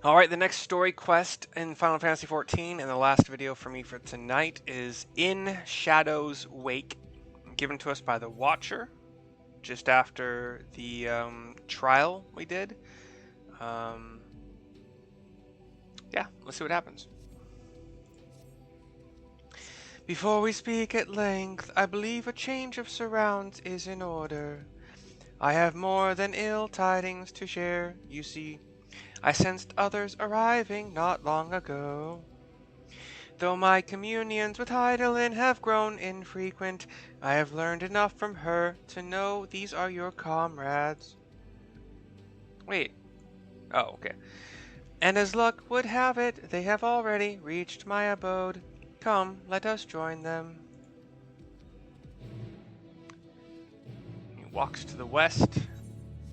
Alright, the next story quest in Final Fantasy XIV and the last video for me for tonight is In Shadow's Wake, given to us by the Watcher, just after the trial we did. Yeah, let's see what happens. Before we speak at length, I believe a change of surrounds is in order. I have more than ill tidings to share, you see. I sensed others arriving not long ago. Though my communions with Hydaelyn have grown infrequent, I have learned enough from her to know these are your comrades. Wait. Oh, okay. And as luck would have it, they have already reached my abode. Come, let us join them. He walks to the west,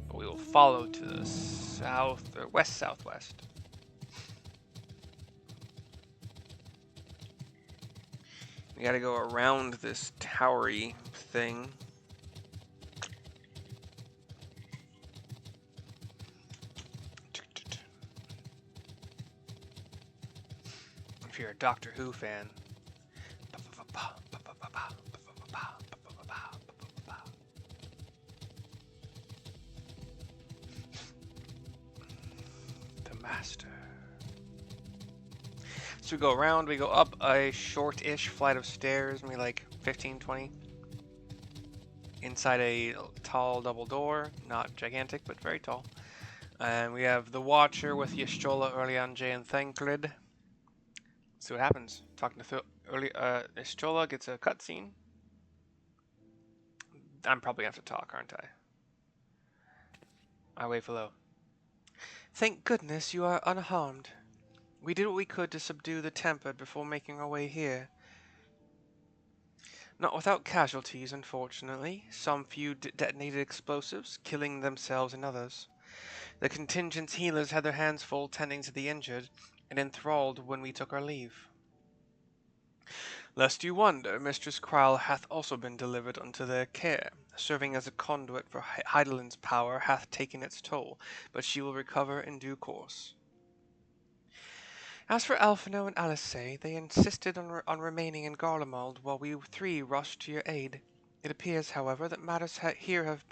but we will follow to the south, or west-southwest. We gotta go around this towery thing. If you're a Doctor Who fan. The Master. So we go around, we go up a short-ish flight of stairs, maybe like 15, 20. Inside a tall double door, not gigantic, but very tall. And we have the Watcher with Y'shtola, Urlianje, and Thancred. Let's see what happens. Talking to Y'shtola gets a cutscene. I'm probably gonna have to talk, aren't I? I wave hello. Thank goodness you are unharmed. We did what we could to subdue the Tempest before making our way here. Not without casualties, unfortunately. Some few detonated explosives, killing themselves and others. The contingent's healers had their hands full tending to the injured, and enthralled when we took our leave. Lest you wonder, Mistress Krile hath also been delivered unto their care. Serving as a conduit for Hydaelyn's power hath taken its toll, but she will recover in due course. As for Alphino and Alisaie, they insisted on remaining in Garlemald while we three rushed to your aid. It appears, however, that matters here have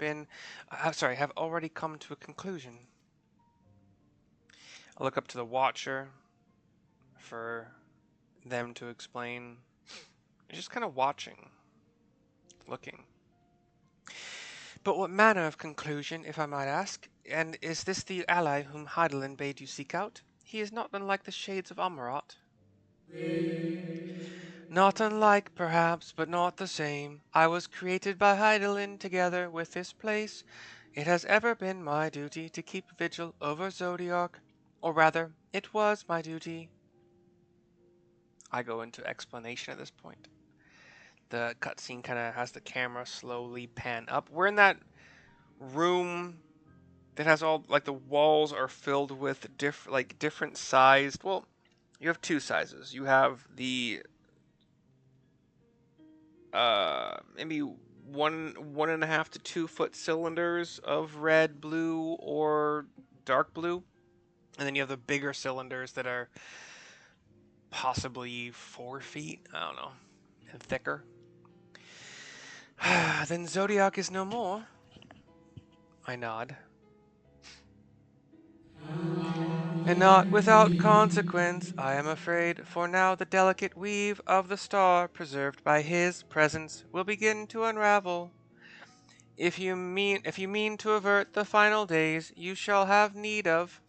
already come to a conclusion. I'll look up to the Watcher for them to explain. Just kind of watching, looking. But what manner of conclusion, if I might ask? And is this the ally whom Hydaelyn bade you seek out? He is not unlike the shades of Amarat. Not unlike, perhaps, but not the same. I was created by Hydaelyn together with this place. It has ever been my duty to keep vigil over Zodiark, or rather, it was my duty. I go into explanation at this point. The cutscene kind of has the camera slowly pan up. We're in that room that has all, like, the walls are filled with different sized, well, you have two sizes. You have the maybe 1.5 to 2 foot cylinders of red, blue, or dark blue, and then you have the bigger cylinders that are possibly 4 feet, I don't know, and thicker. Then Zodiark is no more. I nod. And not without consequence, I am afraid, for now the delicate weave of the star, preserved by his presence, will begin to unravel. If you mean to avert the final days, you shall have need of.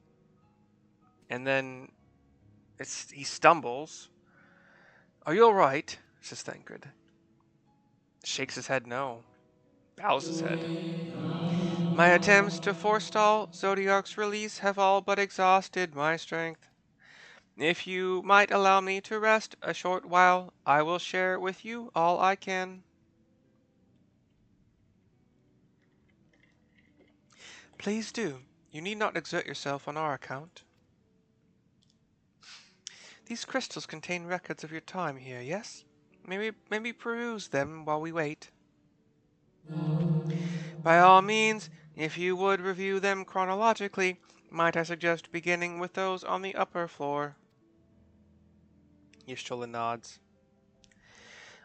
And then he stumbles. Are you all right? Says Thancred. Shakes his head no. Bows his head. My attempts to forestall Zodiark's release have all but exhausted my strength. If you might allow me to rest a short while, I will share with you all I can. Please do. You need not exert yourself on our account. These crystals contain records of your time here, yes? Maybe peruse them while we wait. By all means, if you would review them chronologically, Might I suggest beginning with those on the upper floor? Y'shtola nods.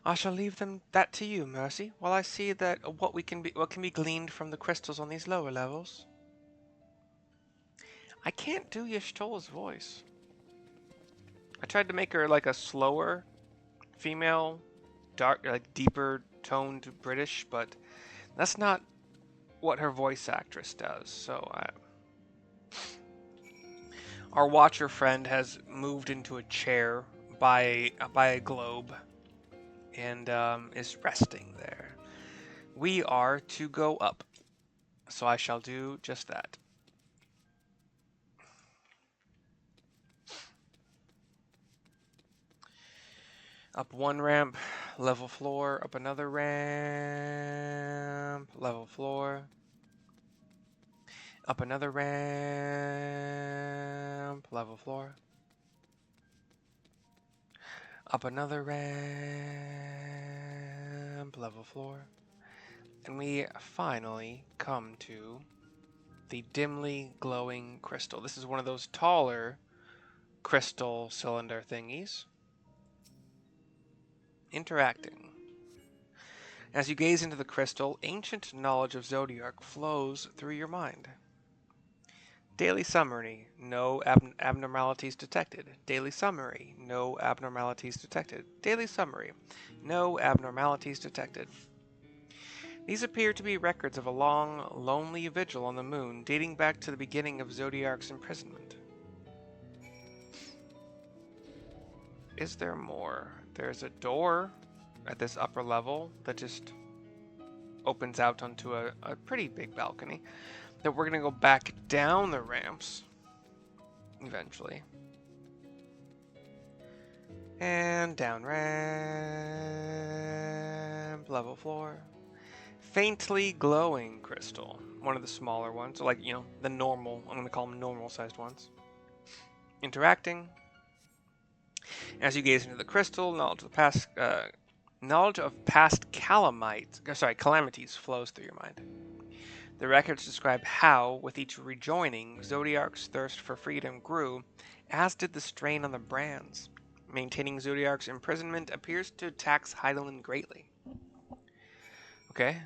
I shall leave that to you, Mercy, while I see that what can be gleaned from the crystals on these lower levels. I can't do Y'shtola's voice. I tried to make her like a slower female, deeper toned British, but that's not what her voice actress does. So our watcher friend has moved into a chair by a globe and is resting there. We are to go up, so I shall do just that. Up one ramp, level floor, up another ramp, level floor. Up another ramp, level floor. Up another ramp, level floor. And we finally come to the dimly glowing crystal. This is one of those taller crystal cylinder thingies. Interacting. As you gaze into the crystal, ancient knowledge of Zodiark flows through your mind. Daily summary, no abnormalities detected. Daily summary, no abnormalities detected. Daily summary, no abnormalities detected. These appear to be records of a long, lonely vigil on the moon dating back to the beginning of Zodiark's imprisonment. Is there more? There's a door at this upper level that just opens out onto a pretty big balcony that we're going to go back down the ramps eventually. And down ramp, level floor. Faintly glowing crystal. One of the smaller ones, like, the normal, I'm going to call them normal sized ones. Interacting. As you gaze into the crystal, knowledge of past calamities flows through your mind. The records describe how, with each rejoining, Zodiark's thirst for freedom grew, as did the strain on the brands. Maintaining Zodiark's imprisonment appears to tax Hydaelyn greatly. Okay.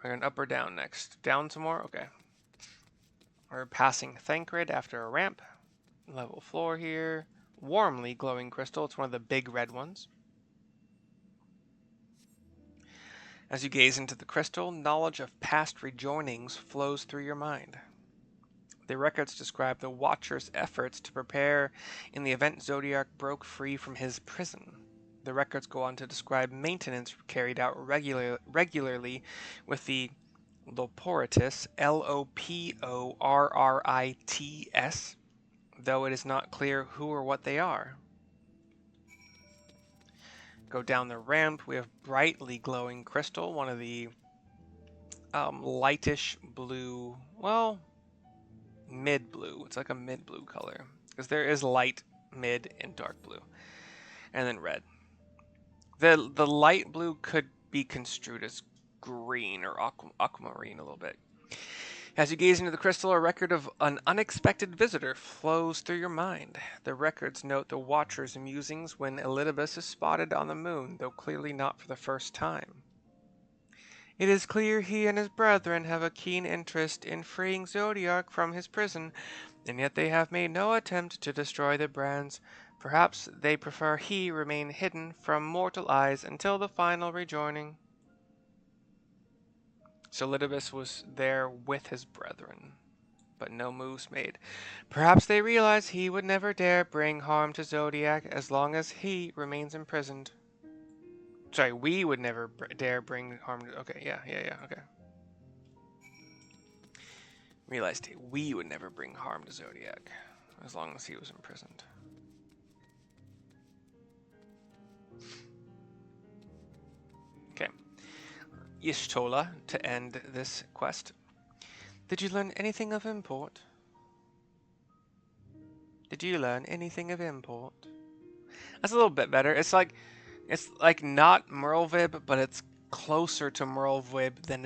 We're going up or down next. Down some more? Okay. We're passing Thancred after a ramp. Level floor here. Warmly glowing crystal. It's one of the big red ones. As you gaze into the crystal, knowledge of past rejoinings flows through your mind. The records describe the Watcher's efforts to prepare in the event Zodiark broke free from his prison. The records go on to describe maintenance carried out regularly with the Loporritus, Loporritis, though it is not clear who or what they are. Go down the ramp, we have brightly glowing crystal, one of the lightish blue, well, mid-blue. It's like a mid-blue color, because there is light, mid, and dark blue. And then red. The light blue could be construed as green or aquamarine a little bit. As you gaze into the crystal, a record of an unexpected visitor flows through your mind. The records note the Watcher's musings when Elidibus is spotted on the moon, though clearly not for the first time. It is clear he and his brethren have a keen interest in freeing Zodiark from his prison, and yet they have made no attempt to destroy the brands. Perhaps they prefer he remain hidden from mortal eyes until the final rejoining. So Elidibus was there with his brethren, but no moves made. Perhaps they realize he would never dare bring harm to Zodiark as long as he remains imprisoned. Sorry, we would never dare bring harm to... Okay, yeah, okay. Realized we would never bring harm to Zodiark as long as he was imprisoned. Okay. Y'shtola, to end this quest. Did you learn anything of import? Did you learn anything of import? That's a little bit better. It's like not Merlvib, but it's closer to Merlvib than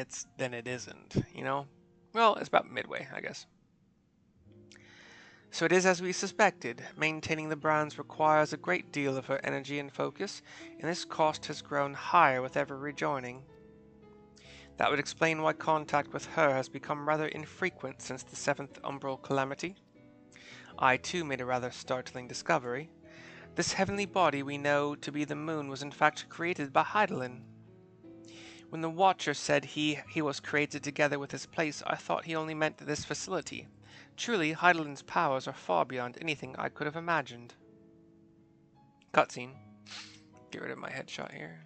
it isn't, you know? Well, it's about midway, I guess. So it is as we suspected. Maintaining the brands requires a great deal of her energy and focus, and this cost has grown higher with every rejoining. That would explain why contact with her has become rather infrequent since the 7th umbral calamity. I too made a rather startling discovery. This heavenly body we know to be the moon was in fact created by Hydaelyn. When the Watcher said he was created together with his place, I thought he only meant this facility. Truly, Hydaelyn's powers are far beyond anything I could have imagined. Cutscene. Get rid of my headshot here.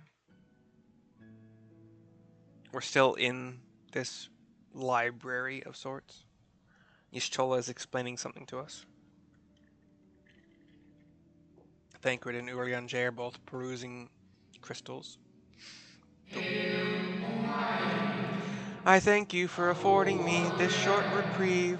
We're still in this library of sorts. Y'shtola is explaining something to us. Thancred and Urianger are both perusing crystals. I thank you for affording me this short reprieve.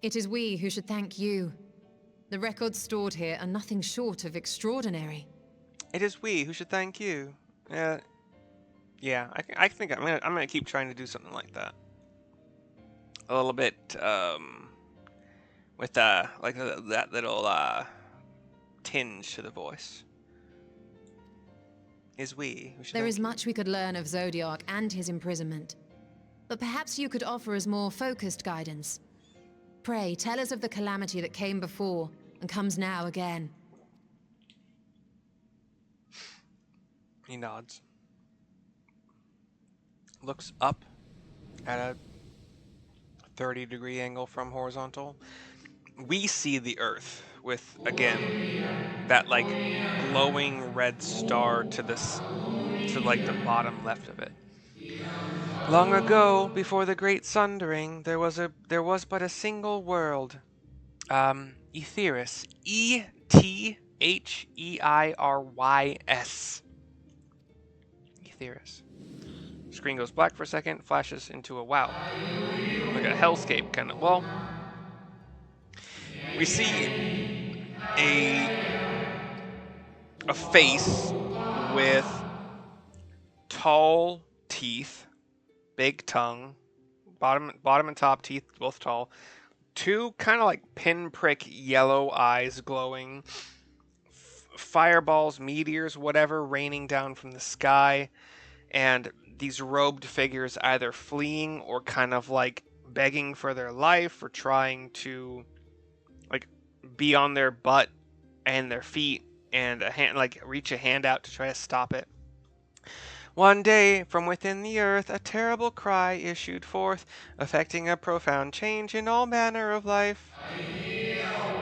It is we who should thank you. The records stored here are nothing short of extraordinary. It is we who should thank you. Yeah, I think I'm gonna keep trying to do something like that. A little bit, with like that little tinge to the voice. Is we who should There thank is you. much we could learn of Zodiark and his imprisonment, but perhaps you could offer us more focused guidance. Pray, tell us of the calamity that came before and comes now again. He nods. Looks up at a 30-degree angle from horizontal. We see the Earth with, again, that like glowing red star to like the bottom left of it. Long ago, before the great sundering, there was but a single world. Etheirys. Etheirys. Etheirys. Screen goes black for a second, flashes into a wow. Like a hellscape kind of. Well, we see a face with tall teeth, big tongue, bottom and top teeth both tall, two kind of like pinprick yellow eyes glowing, fireballs, meteors, whatever, raining down from the sky, and these robed figures either fleeing or kind of like begging for their life or trying to like be on their butt and their feet and reach a hand out to try to stop it. One day, from within the earth, a terrible cry issued forth, affecting a profound change in all manner of life.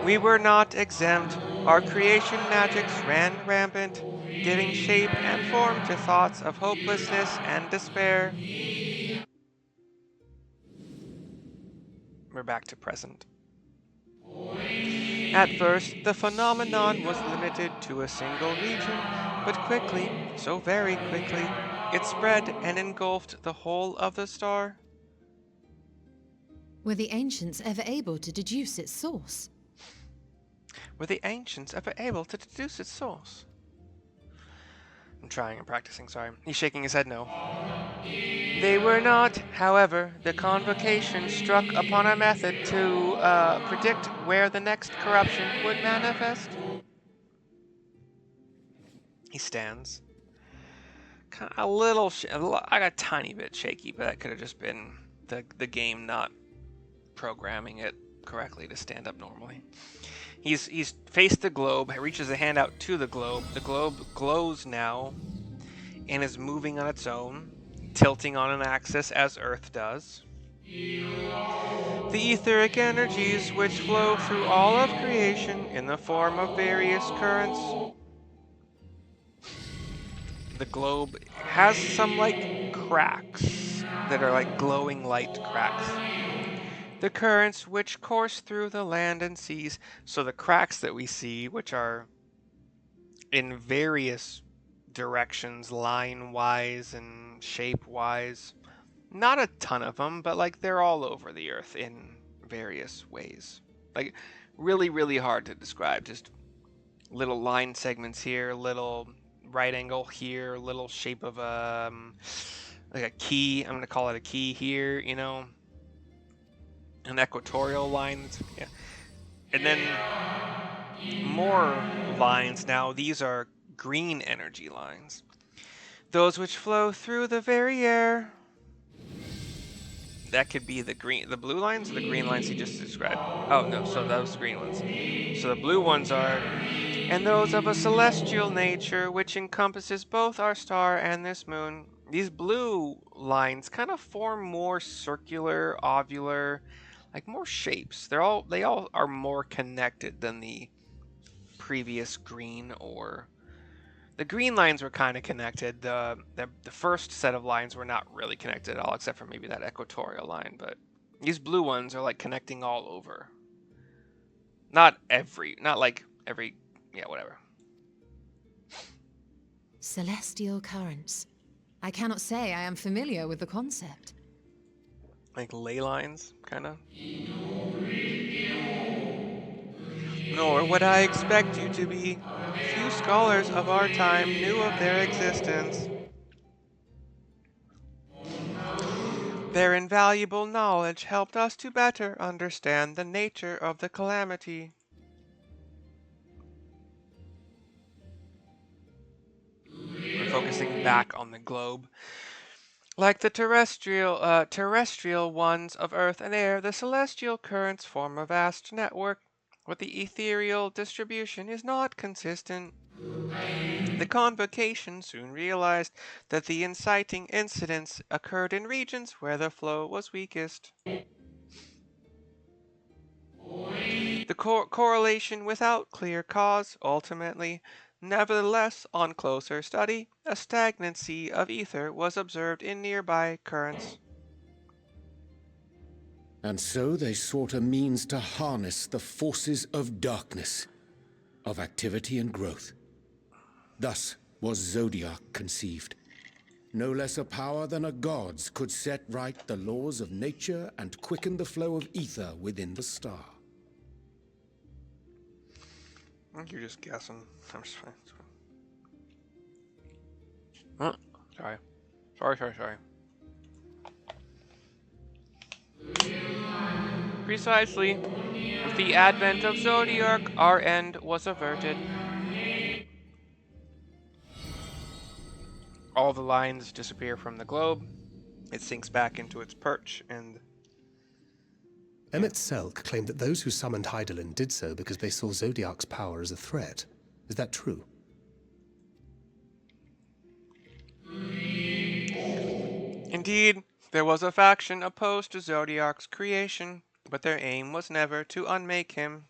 We were not exempt. Our creation magics ran rampant, giving shape and form to thoughts of hopelessness and despair. We're back to present. At first, the phenomenon was limited to a single region, but quickly, so very quickly, it spread and engulfed the whole of the star. Were the ancients ever able to deduce its source? Were the ancients ever able to deduce its source? I'm trying and practicing, sorry. He's shaking his head no. They were not, however. The convocation struck upon a method to predict where the next corruption would manifest. He stands. A little, I got a tiny bit shaky, but that could have just been the game not programming it correctly to stand up normally. He's faced the globe, reaches a hand out to the globe. The globe glows now and is moving on its own, tilting on an axis as Earth does. The etheric energies which flow through all of creation in the form of various currents. The globe has some like cracks that are like glowing light cracks. The currents which course through the land and seas. So the cracks that we see, which are in various directions, line-wise and shape-wise, Not a ton of them, but like they're all over the earth in various ways. Like really, really hard to describe. Just little line segments here, little right angle here, little shape of like a key. I'm gonna call it a key here. You know, an equatorial line. Yeah, and then more lines now. These are green energy lines. Those which flow through the very air. That could be the blue lines or the green lines he just described. Oh no, so those green ones. So the blue ones are, and those of a celestial nature which encompasses both our star and this moon. These blue lines kind of form more circular, ovular, like more shapes. They all are more connected than the previous green or the green lines were kind of connected. The first set of lines were not really connected at all, except for maybe that equatorial line. But these blue ones are like connecting all over. Not like every, yeah, whatever. Celestial currents. I cannot say I am familiar with the concept. Like ley lines, kind of. Nor would I expect you to be. Few scholars of our time knew of their existence. Their invaluable knowledge helped us to better understand the nature of the calamity. We're focusing back on the globe. Like the terrestrial ones of earth and air, the celestial currents form a vast network, but the ethereal distribution is not consistent. The convocation soon realized that the inciting incidents occurred in regions where the flow was weakest. The correlation without clear cause, ultimately, nevertheless, on closer study, a stagnancy of ether was observed in nearby currents. And so they sought a means to harness the forces of darkness, of activity and growth. Thus was Zodiark conceived. No less a power than a god's could set right the laws of nature and quicken the flow of ether within the star. I think you're just guessing. I'm just fine. Oh, sorry. Sorry. Precisely. With the advent of Zodiark, our end was averted. All the lines disappear from the globe. It sinks back into its perch, and Emmett Selk claimed that those who summoned Hydaelyn did so because they saw Zodiark's power as a threat. Is that true? indeed, there was a faction opposed to Zodiark's creation, but their aim was never to unmake him.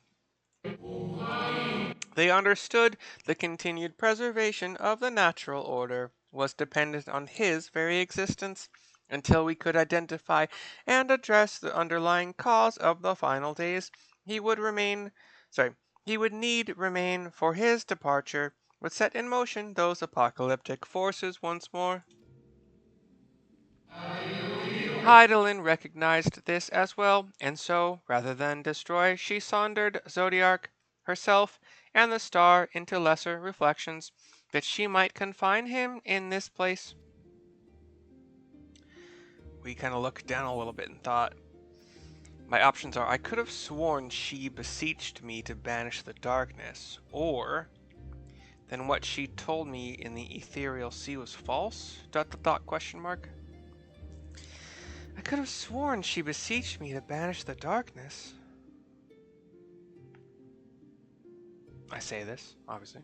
They understood the continued preservation of the natural order was dependent on his very existence until we could identify and address the underlying cause of the final days. He would need remain for his departure would set in motion those apocalyptic forces once more. Hydaelyn recognized this as well, and so, rather than destroy, she sundered Zodiark herself and the star into lesser reflections, that she might confine him in this place. We kind of looked down a little bit and thought, my options are, I could have sworn she beseeched me to banish the darkness, or then what she told me in the ethereal sea was false? ... question mark. I could have sworn she beseeched me to banish the darkness. I say this, obviously.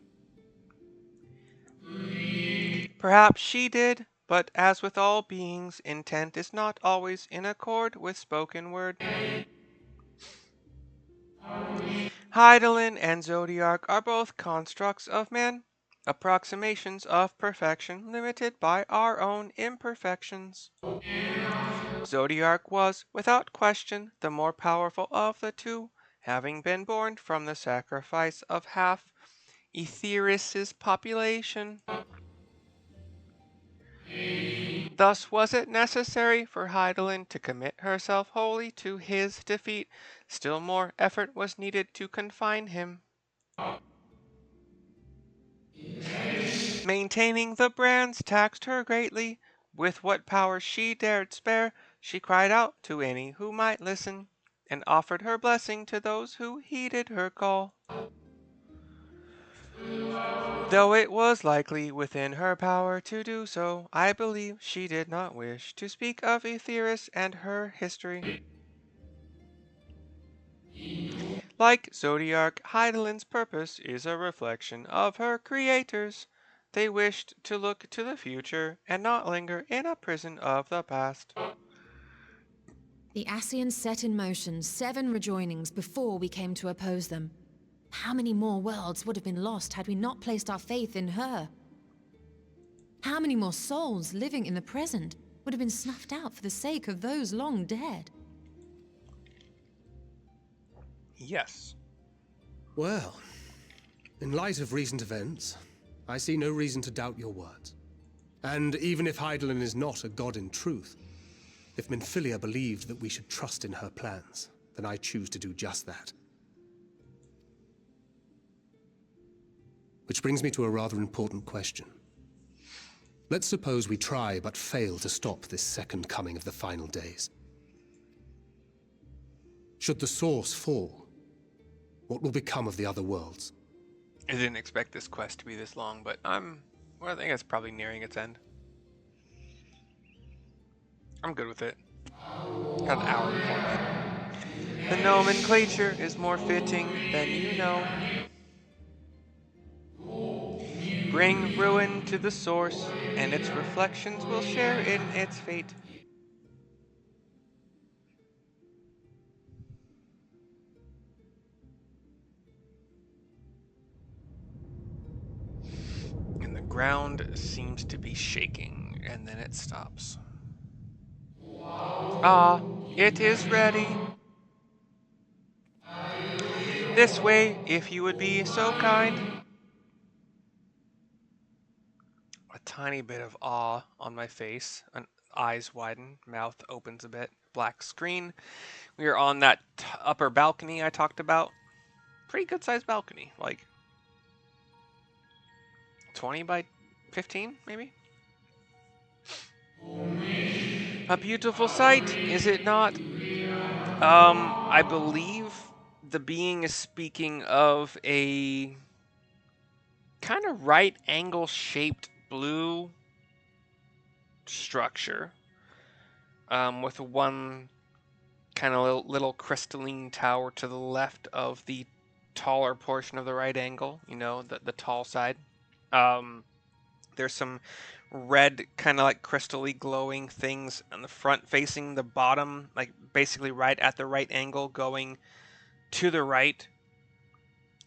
Perhaps she did, but as with all beings, intent is not always in accord with spoken word. Hydaelyn and Zodiark are both constructs of man, approximations of perfection limited by our own imperfections. Zodiark was, without question, the more powerful of the two, having been born from the sacrifice of half Etheris's population. Thus was it necessary for Hydaelyn to commit herself wholly to his defeat. Still more effort was needed to confine him. Maintaining the brands taxed her greatly. With what power she dared spare, she cried out to any who might listen, and offered her blessing to those who heeded her call. Though it was likely within her power to do so, I believe she did not wish to speak of Aetheris and her history. Like Zodiark, Hydaelyn's purpose is a reflection of her creators. They wished to look to the future and not linger in a prison of the past. The Ascians set in motion 7 rejoinings before we came to oppose them. How many more worlds would have been lost had we not placed our faith in her? How many more souls living in the present would have been snuffed out for the sake of those long dead? Yes. Well, in light of recent events, I see no reason to doubt your words. And even if Hydaelyn is not a god in truth, if Minfilia believed that we should trust in her plans, then I choose to do just that. Which brings me to a rather important question. Let's suppose we try but fail to stop this second coming of the final days. Should the source fall, what will become of the other worlds? I didn't expect this quest to be this long, but I think it's probably nearing its end. I'm good with it. Got an hour before me. The nomenclature is more fitting than you know. Bring ruin to the source, and its reflections will share in its fate. And the ground seems to be shaking, and then it stops. Ah, it is ready. This way, if you would be so kind. A tiny bit of awe on my face. Eyes widen, mouth opens a bit. Black screen. We are on that upper balcony I talked about. Pretty good sized balcony, like 20 by 15, maybe? A beautiful sight, is it not? I believe the being is speaking of a kind of right angle shaped blue structure, with one kind of little crystalline tower to the left of the taller portion of the right angle, you know, the tall side. There's some red kind of like crystally glowing things on the front facing the bottom, like basically right at the right angle going to the right.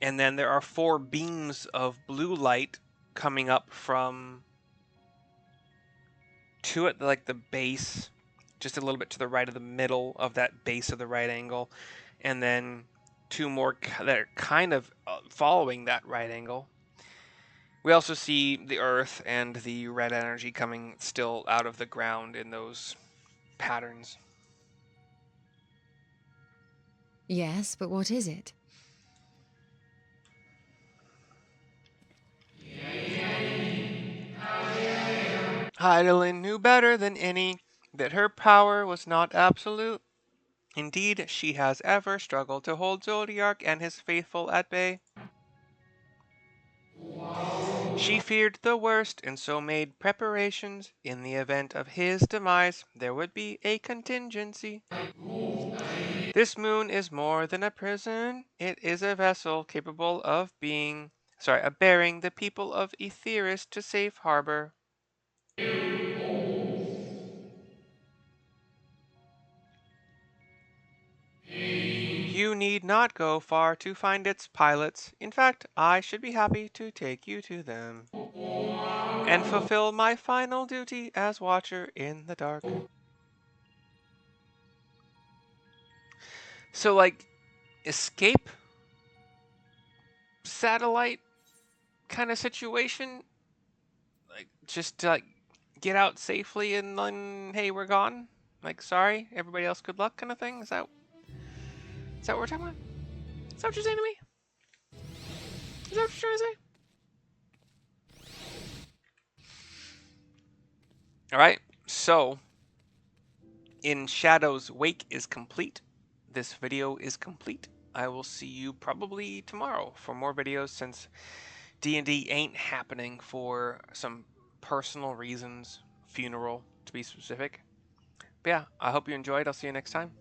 And then there are 4 beams of blue light coming up from two at like the base, just a little bit to the right of the middle of that base of the right angle, and then 2 more that are kind of following that right angle. We also see the earth and the red energy coming still out of the ground in those patterns. Yes, but what is it? Hydaelyn knew better than any that her power was not absolute. Indeed, she has ever struggled to hold Zodiark and his faithful at bay. She feared the worst and so made preparations. In the event of his demise, there would be a contingency. This moon is more than a prison. It is a vessel capable of bearing the people of Aetheris to safe harbor. You need not go far to find its pilots. In fact, I should be happy to take you to them and fulfill my final duty as Watcher in the dark. So, like, escape satellite kind of situation, like just to like get out safely and then, hey, we're gone? Like, sorry, everybody else good luck kind of thing? Is that what we're talking about? Is that what you're saying to me? Is that what you're trying to say? Alright, so In Shadow's wake is complete. This video is complete. I will see you probably tomorrow for more videos since D&D ain't happening for some personal reasons, funeral to be specific. But yeah, I hope you enjoyed. I'll see you next time.